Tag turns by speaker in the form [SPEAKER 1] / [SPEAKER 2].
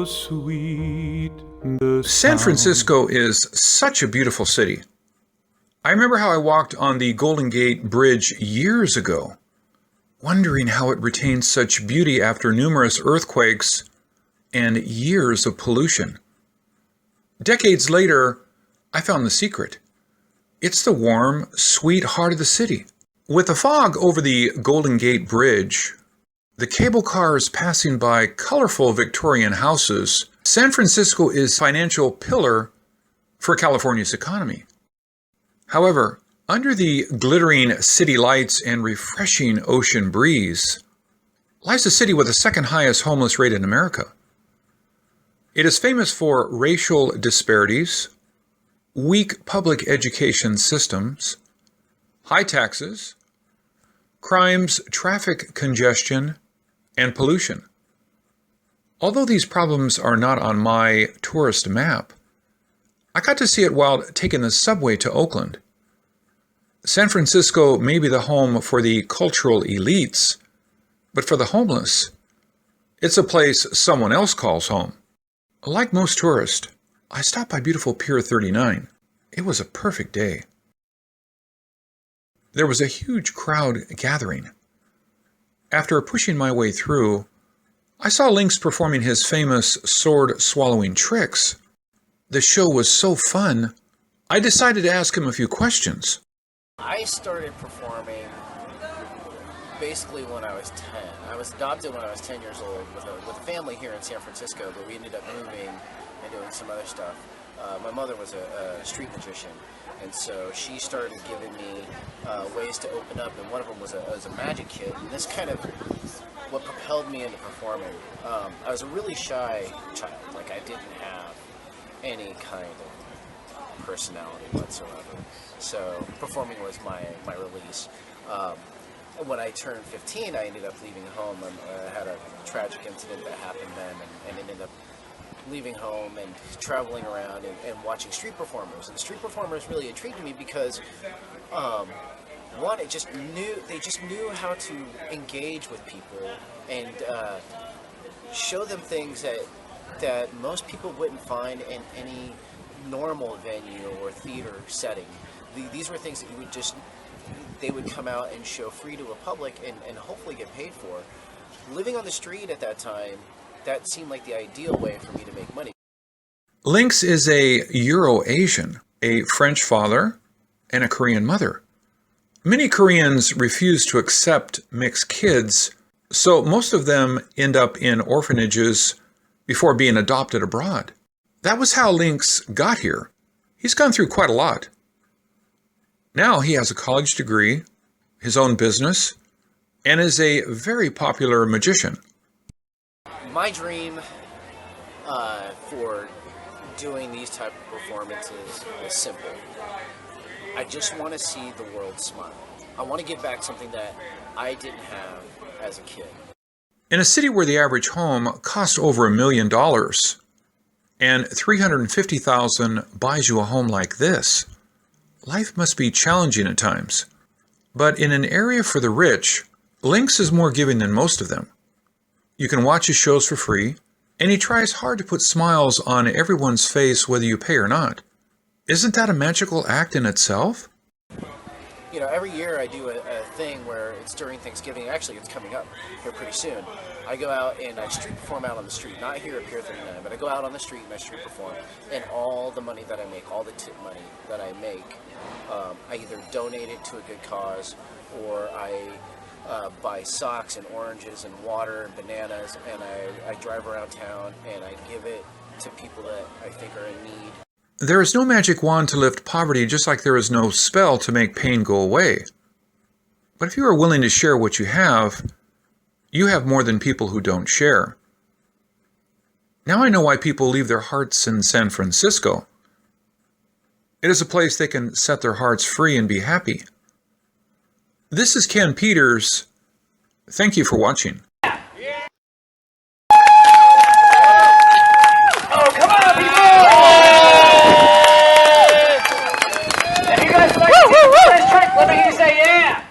[SPEAKER 1] so sweet. The
[SPEAKER 2] San
[SPEAKER 1] sound.
[SPEAKER 2] Francisco is such a beautiful city. I remember how I walked on the Golden Gate Bridge years ago, wondering how it retains such beauty after numerous earthquakes and years of pollution. Decades later, I found the secret. It's the warm, sweet heart of the city. With the fog over the Golden Gate Bridge, the cable cars passing by colorful Victorian houses, San Francisco is a financial pillar for California's economy. However, under the glittering city lights and refreshing ocean breeze lies a city with the second highest homeless rate in America. It is famous for racial disparities, weak public education systems, high taxes, crimes, traffic congestion, and pollution. Although these problems are not on my tourist map, I got to see it while taking the subway to Oakland. San Francisco may be the home for the cultural elites, but for the homeless, it's a place someone else calls home. Like most tourists, I stopped by beautiful Pier 39. It was a perfect day. There was a huge crowd gathering. After pushing my way through, I saw Lynx performing his famous sword-swallowing tricks. The show was so fun, I decided to ask him a few questions.
[SPEAKER 3] I started performing basically when I was 10. I was adopted when I was 10 years old with a family here in San Francisco, but we ended up moving and doing some other stuff. My mother was a street magician, and so she started giving me ways to open up, and one of them was a magic kit, and this kind of what propelled me into performing. I was a really shy child. Like, I didn't have any kind of personality whatsoever. So performing was my release. When I turned 15, I ended up leaving home. I had a tragic incident that happened then, and ended up leaving home and traveling around and watching street performers. And the street performers really intrigued me because one, they just knew how to engage with people and show them things that most people wouldn't find in any normal venue or theater setting. These were things that they would come out and show free to a public and hopefully get paid for. Living on the street at that time, that seemed like the ideal way for me to make money.
[SPEAKER 2] Lynx is a Euro-Asian, a French father, and a Korean mother. Many Koreans refuse to accept mixed kids, so most of them end up in orphanages before being adopted abroad. That was how Lynx got here. He's gone through quite a lot. Now he has a college degree, his own business, and is a very popular magician.
[SPEAKER 3] My dream for doing these type of performances is simple. I just want to see the world smile. I want to give back something that I didn't have as a kid.
[SPEAKER 2] In a city where the average home costs over $1 million and $350,000 buys you a home like this, life must be challenging at times. But in an area for the rich, Lynx is more giving than most of them. You can watch his shows for free, and he tries hard to put smiles on everyone's face whether you pay or not. Isn't that a magical act in itself?
[SPEAKER 3] You know, every year I do a thing where it's during Thanksgiving. Actually, it's coming up here pretty soon. I go out and I street perform out on the street, not here at Pier 39, but I go out on the street and I street perform. And all the money that I make, all the tip money that I make, I either donate it to a good cause or I buy socks and oranges and water and bananas, and I drive around town and I give it to people that I think are in need.
[SPEAKER 2] There is no magic wand to lift poverty, just like there is no spell to make pain go away. But if you are willing to share what you have more than people who don't share. Now I know why people leave their hearts in San Francisco. It is a place they can set their hearts free and be happy. This is Ken Peters. Thank you for watching.
[SPEAKER 4] If you guys like to do this trick, let me hear you say yeah!